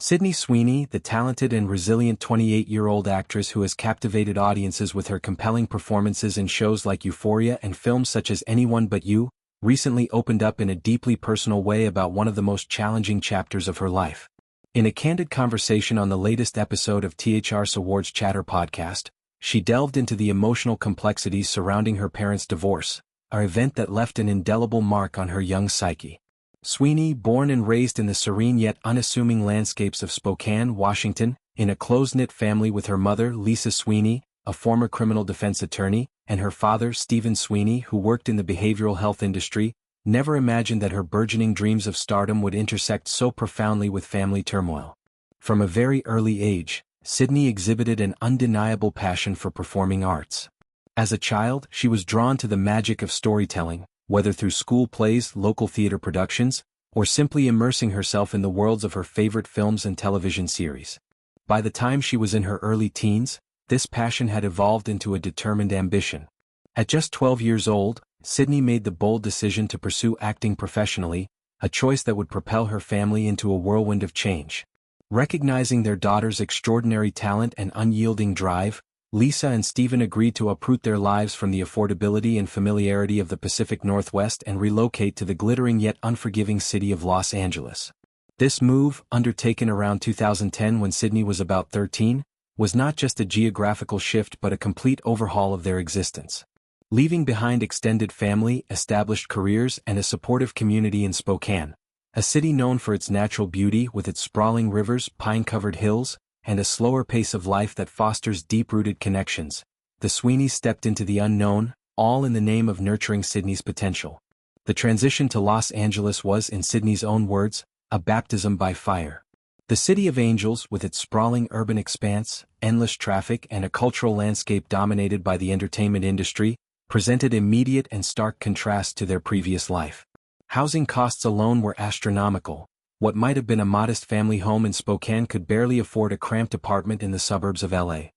Sydney Sweeney, the talented and resilient 28-year-old actress who has captivated audiences with her compelling performances in shows like Euphoria and films such as Anyone But You, recently opened up in a deeply personal way about one of the most challenging chapters of her life. In a candid conversation on the latest episode of THR's Awards Chatter podcast, she delved into the emotional complexities surrounding her parents' divorce, an event that left an indelible mark on her young psyche. Sweeney, born and raised in the serene yet unassuming landscapes of Spokane, Washington, in a close-knit family with her mother, Lisa Sweeney, a former criminal defense attorney, and her father, Stephen Sweeney, who worked in the behavioral health industry, never imagined that her burgeoning dreams of stardom would intersect so profoundly with family turmoil. From a very early age, Sydney exhibited an undeniable passion for performing arts. As a child, she was drawn to the magic of storytelling, whether through school plays, local theater productions, or simply immersing herself in the worlds of her favorite films and television series. By the time she was in her early teens, this passion had evolved into a determined ambition. At just 12 years old, Sydney made the bold decision to pursue acting professionally, a choice that would propel her family into a whirlwind of change. Recognizing their daughter's extraordinary talent and unyielding drive, Lisa and Stephen agreed to uproot their lives from the affordability and familiarity of the Pacific Northwest and relocate to the glittering yet unforgiving city of Los Angeles. This move, undertaken around 2010 when Sydney was about 13, was not just a geographical shift but a complete overhaul of their existence. Leaving behind extended family, established careers, and a supportive community in Spokane, a city known for its natural beauty with its sprawling rivers, pine-covered hills, and a slower pace of life that fosters deep-rooted connections, the Sweeneys stepped into the unknown, all in the name of nurturing Sydney's potential. The transition to Los Angeles was, in Sydney's own words, a baptism by fire. The City of Angels, with its sprawling urban expanse, endless traffic, and a cultural landscape dominated by the entertainment industry, presented immediate and stark contrast to their previous life. Housing costs alone were astronomical. What might have been a modest family home in Spokane could barely afford a cramped apartment in the suburbs of LA.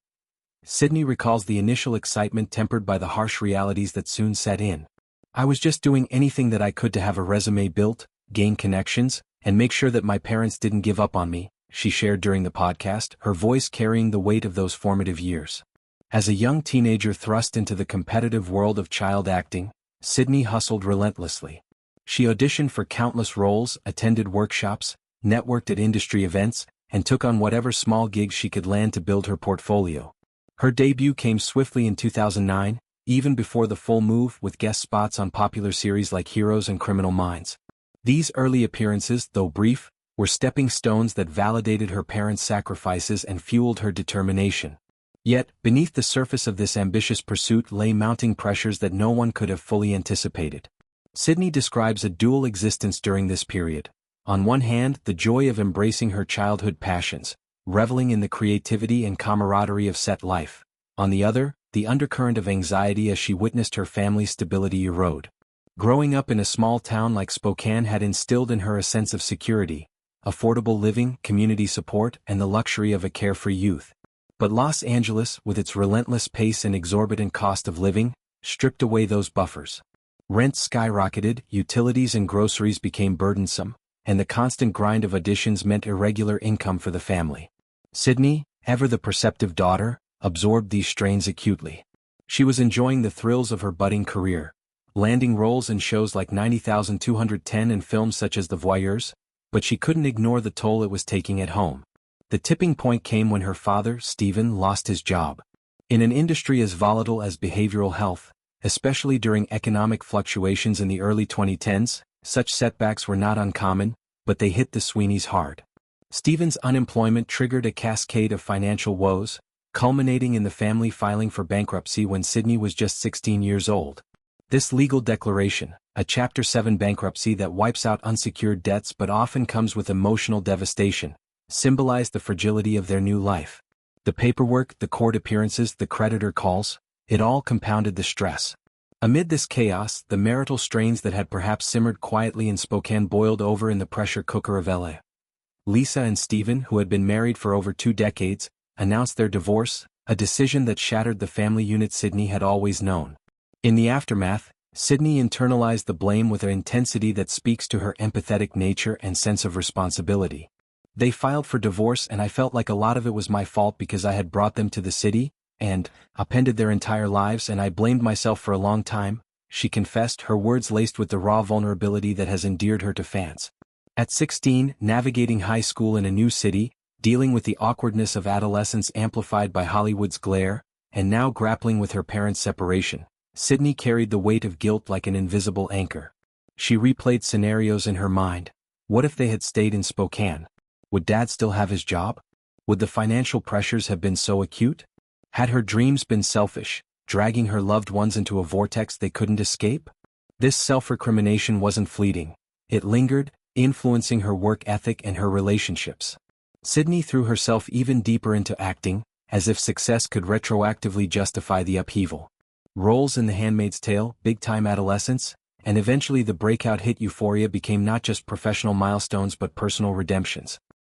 Sydney recalls the initial excitement tempered by the harsh realities that soon set in. "I was just doing anything that I could to have a resume built, gain connections, and make sure that my parents didn't give up on me," she shared during the podcast, her voice carrying the weight of those formative years. As a young teenager thrust into the competitive world of child acting, Sydney hustled relentlessly. She auditioned for countless roles, attended workshops, networked at industry events, and took on whatever small gigs she could land to build her portfolio. Her debut came swiftly in 2009, even before the full move, with guest spots on popular series like Heroes and Criminal Minds. These early appearances, though brief, were stepping stones that validated her parents' sacrifices and fueled her determination. Yet, beneath the surface of this ambitious pursuit lay mounting pressures that no one could have fully anticipated. Sydney describes a dual existence during this period. On one hand, the joy of embracing her childhood passions, reveling in the creativity and camaraderie of set life. On the other, the undercurrent of anxiety as she witnessed her family's stability erode. Growing up in a small town like Spokane had instilled in her a sense of security, affordable living, community support, and the luxury of a carefree youth. But Los Angeles, with its relentless pace and exorbitant cost of living, stripped away those buffers. Rents skyrocketed, utilities and groceries became burdensome, and the constant grind of auditions meant irregular income for the family. Sydney, ever the perceptive daughter, absorbed these strains acutely. She was enjoying the thrills of her budding career, landing roles in shows like 90,210 and films such as The Voyeurs, but she couldn't ignore the toll it was taking at home. The tipping point came when her father, Stephen, lost his job. In an industry as volatile as behavioral health, especially during economic fluctuations in the early 2010s, such setbacks were not uncommon, but they hit the Sweeneys hard. Stephen's unemployment triggered a cascade of financial woes, culminating in the family filing for bankruptcy when Sydney was just 16 years old. This legal declaration, a Chapter 7 bankruptcy that wipes out unsecured debts but often comes with emotional devastation, symbolized the fragility of their new life. The paperwork, the court appearances, the creditor calls, it all compounded the stress. Amid this chaos, the marital strains that had perhaps simmered quietly in Spokane boiled over in the pressure cooker of LA. Lisa and Stephen, who had been married for over 2 decades, announced their divorce, a decision that shattered the family unit Sydney had always known. In the aftermath, Sydney internalized the blame with an intensity that speaks to her empathetic nature and sense of responsibility. They filed for divorce and I felt like a lot of it was my fault because I had brought them to the city, and upended their entire lives, and I blamed myself for a long time, she confessed, her words laced with the raw vulnerability that has endeared her to fans. At 16, navigating high school in a new city, dealing with the awkwardness of adolescence amplified by Hollywood's glare, and now grappling with her parents' separation, Sydney carried the weight of guilt like an invisible anchor. She replayed scenarios in her mind. What if they had stayed in Spokane? Would Dad still have his job? Would the financial pressures have been so acute? Had her dreams been selfish, dragging her loved ones into a vortex they couldn't escape? This self-recrimination wasn't fleeting. It lingered, influencing her work ethic and her relationships. Sydney threw herself even deeper into acting, as if success could retroactively justify the upheaval. Roles in The Handmaid's Tale, big-time adolescence, and eventually the breakout hit Euphoria became not just professional milestones but personal redemptions.